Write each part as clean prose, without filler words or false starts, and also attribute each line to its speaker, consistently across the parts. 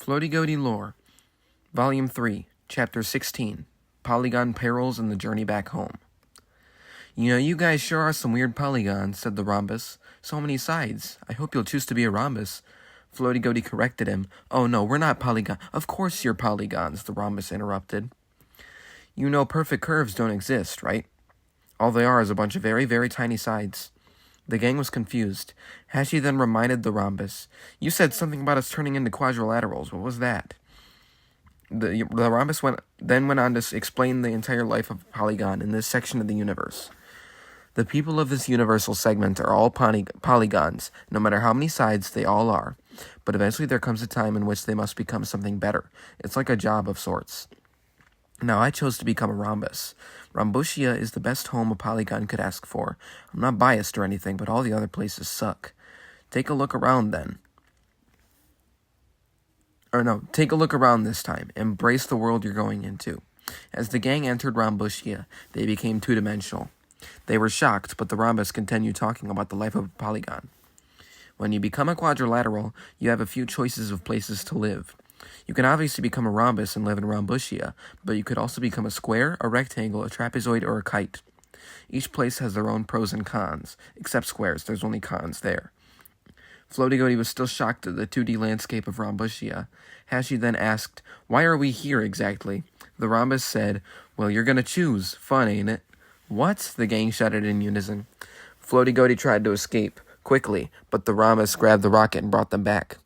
Speaker 1: Floaty Goaty Lore, Volume 3, Chapter 16, Polygon Perils and the Journey Back Home. You know, you guys sure are some weird polygons, said the rhombus. So many sides. I hope you'll choose to be a rhombus. Floaty Goaty corrected him. Oh no, we're not polygon. Of course you're polygons, the rhombus interrupted. You know perfect curves don't exist, right? All they are is a bunch of very, very tiny sides. The gang was confused. Hashi then reminded the rhombus. You said something about us turning into quadrilaterals. What was that? The rhombus went on to explain the entire life of Polygon in this section of the universe. The people of this universal segment are all polygons, no matter how many sides they all are. But eventually there comes a time in which they must become something better. It's like a job of sorts. Now, I chose to become a rhombus. Rhombusia is the best home a polygon could ask for. I'm not biased or anything, but all the other places suck. Take a look around then. Take a look around this time. Embrace the world you're going into. As the gang entered Rhombusia, they became two-dimensional. They were shocked, but the rhombus continued talking about the life of a polygon. When you become a quadrilateral, you have a few choices of places to live. You can obviously become a rhombus and live in Rhombusia, but you could also become a square, a rectangle, a trapezoid, or a kite. Each place has their own pros and cons. Except squares, there's only cons there. Floaty Goaty was still shocked at the 2D landscape of Rhombusia. Hashi then asked, "Why are we here exactly?" The rhombus said, "Well, you're gonna choose. Fun, ain't it?" "What?" the gang shouted in unison. Floaty Goaty tried to escape, quickly, but the rhombus grabbed the rocket and brought them back.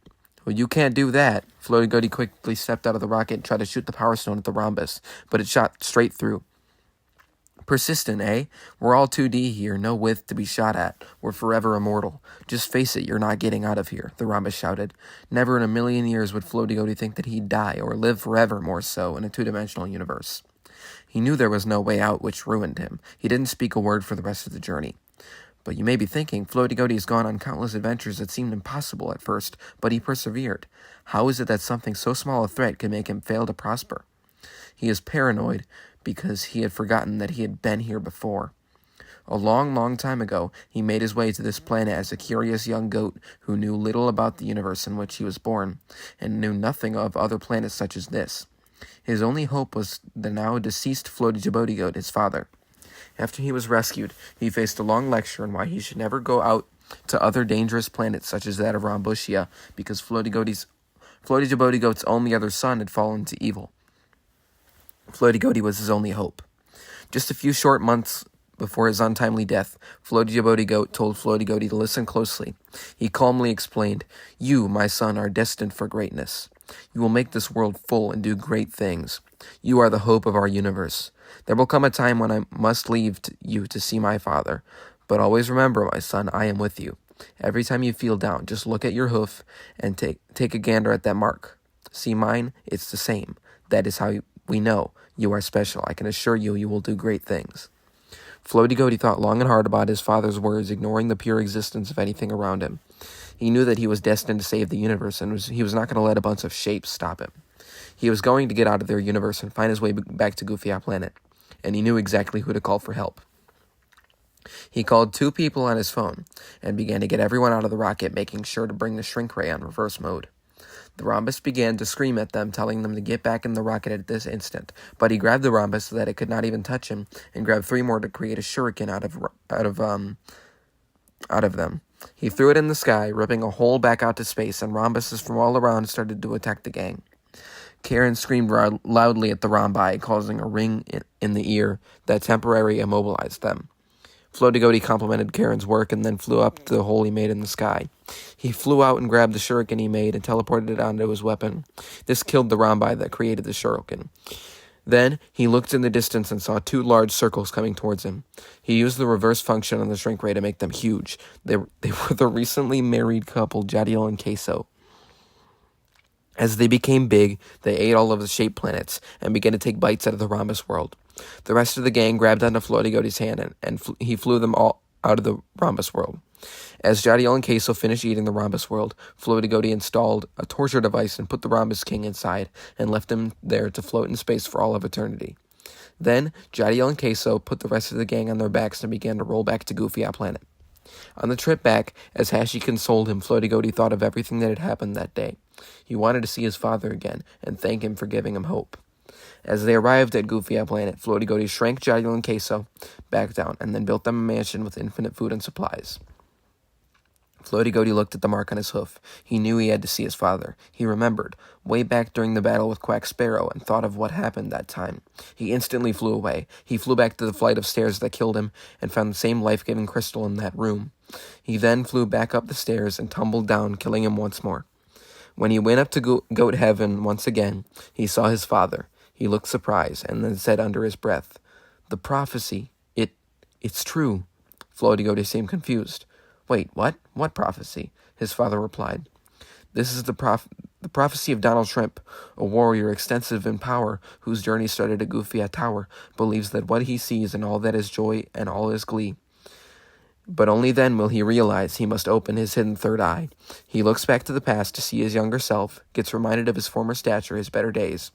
Speaker 1: "Well, you can't do that." Floaty Goaty quickly stepped out of the rocket and tried to shoot the power stone at the rhombus, but it shot straight through. Persistent, eh? We're all 2D here, no width to be shot at. We're forever immortal. Just face it, you're not getting out of here, the rhombus shouted. Never in a million years would Floaty Goaty think that he'd die, or live forever more so, in a two-dimensional universe. He knew there was no way out, which ruined him. He didn't speak a word for the rest of the journey. But you may be thinking, Floaty Goaty has gone on countless adventures that seemed impossible at first, but he persevered. How is it that something so small a threat could make him fail to prosper? He is paranoid because he had forgotten that he had been here before. A long, long time ago, he made his way to this planet as a curious young goat who knew little about the universe in which he was born, and knew nothing of other planets such as this. His only hope was the now deceased Floaty Goaty, his father. After he was rescued, he faced a long lecture on why he should never go out to other dangerous planets such as that of Rhombusia, because Floaty Goaty's only other son had fallen to evil. Floaty Goaty was his only hope. Just a few short months before his untimely death, Floaty Goaty told Floaty Goaty to listen closely. He calmly explained, "You, my son, are destined for greatness. You will make this world full and do great things. You are the hope of our universe. There will come a time when I must leave you to see my father. But always remember, my son, I am with you. Every time you feel down, just look at your hoof and take a gander at that mark. See mine? It's the same. That is how we know you are special. I can assure you, you will do great things." Floaty Goaty thought long and hard about his father's words, ignoring the pure existence of anything around him. He knew that he was destined to save the universe, and he was not going to let a bunch of shapes stop him. He was going to get out of their universe and find his way back to Goofy Planet, and he knew exactly who to call for help. He called 2 people on his phone and began to get everyone out of the rocket, making sure to bring the shrink ray on reverse mode. The rhombus began to scream at them, telling them to get back in the rocket at this instant, but he grabbed the rhombus so that it could not even touch him, and grabbed 3 more to create a shuriken out of them. He threw it in the sky, ripping a hole back out to space, and rhombuses from all around started to attack the gang. Karen screamed loudly at the rhombi, causing a ring in the ear that temporarily immobilized them. Floaty Goaty complimented Karen's work and then flew up to the hole he made in the sky. He flew out and grabbed the shuriken he made and teleported it onto his weapon. This killed the rhombi that created the shuriken. Then he looked in the distance and saw 2 large circles coming towards him. He used the reverse function on the shrink ray to make them huge. They were the recently married couple, Jadiel and Queso. As they became big, they ate all of the shape planets and began to take bites out of the rhombus world. The rest of the gang grabbed onto Floaty Goaty's hand and he flew them all out of the rhombus world. As Jadiel and Queso finished eating the rhombus world, Floaty Goaty installed a torture device and put the rhombus king inside and left him there to float in space for all of eternity. Then, Jadiel and Queso put the rest of the gang on their backs and began to roll back to Goofy Planet. On the trip back, as Hashi consoled him, Floaty Goaty thought of everything that had happened that day. He wanted to see his father again and thank him for giving him hope. As they arrived at Goofy Planet, Floaty Goaty shrank Jolly and Queso back down and then built them a mansion with infinite food and supplies. Floaty Goaty looked at the mark on his hoof. He knew he had to see his father. He remembered, way back during the battle with Quack Sparrow, and thought of what happened that time. He instantly flew away. He flew back to the flight of stairs that killed him, and found the same life-giving crystal in that room. He then flew back up the stairs and tumbled down, killing him once more. When he went up to Goat Heaven once again, he saw his father. He looked surprised, and then said under his breath, "The prophecy, it's true." Floaty Goaty seemed confused. "Wait, what? What prophecy?" His father replied. "This is the prophecy of Donald Shrimp, a warrior extensive in power, whose journey started at Goofy Tower, believes that what he sees and all that is joy and all is glee. But only then will he realize he must open his hidden third eye. He looks back to the past to see his younger self, gets reminded of his former stature, his better days.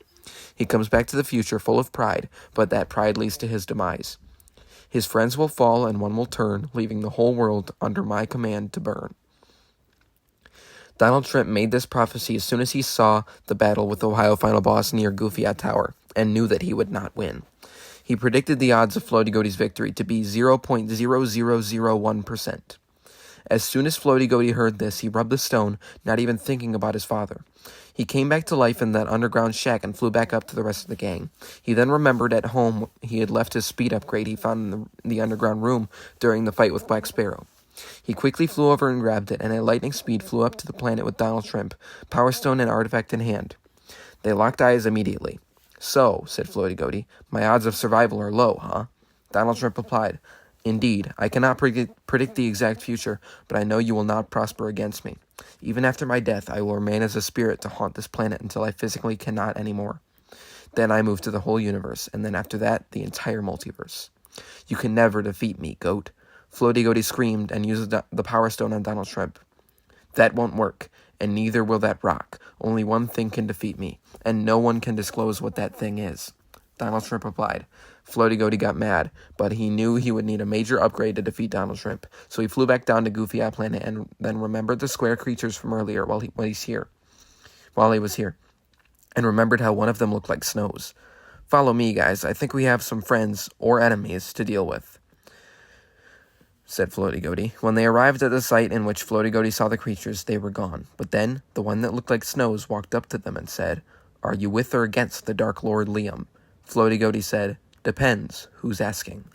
Speaker 1: He comes back to the future full of pride, but that pride leads to his demise. His friends will fall and one will turn, leaving the whole world under my command to burn." Donald Shrimp made this prophecy as soon as he saw the battle with the Ohio Final Boss near Goofy Tower, and knew that he would not win. He predicted the odds of Floaty Goaty's victory to be 0.0001%. As soon as Floaty Goaty heard this, he rubbed the stone, not even thinking about his father. He came back to life in that underground shack and flew back up to the rest of the gang. He then remembered at home he had left his speed upgrade he found in the underground room during the fight with Black Sparrow. He quickly flew over and grabbed it, and at lightning speed flew up to the planet with Donald Shrimp, Power Stone and artifact in hand. They locked eyes immediately. "So," said Floaty Goaty, "my odds of survival are low, huh?" Donald Shrimp replied, "Indeed, I cannot predict the exact future, but I know you will not prosper against me. Even after my death, I will remain as a spirit to haunt this planet until I physically cannot anymore. Then I move to the whole universe, and then after that, the entire multiverse. You can never defeat me, Goat." Floaty Goaty screamed and used the Power Stone on Donald Shrimp. "That won't work, and neither will that rock. Only one thing can defeat me, and no one can disclose what that thing is." Donald Shrimp replied. Floaty Goaty got mad, but he knew he would need a major upgrade to defeat Donald Shrimp, so he flew back down to Goofy Planet and then remembered the square creatures from earlier while he was here, and remembered how one of them looked like Snows. "Follow me, guys. I think we have some friends or enemies to deal with," said Floaty Goaty. When they arrived at the site in which Floaty Goaty saw the creatures, they were gone. But then the one that looked like Snows walked up to them and said, "Are you with or against the Dark Lord Liam?" Floaty Goaty said, "Depends. Who's asking?"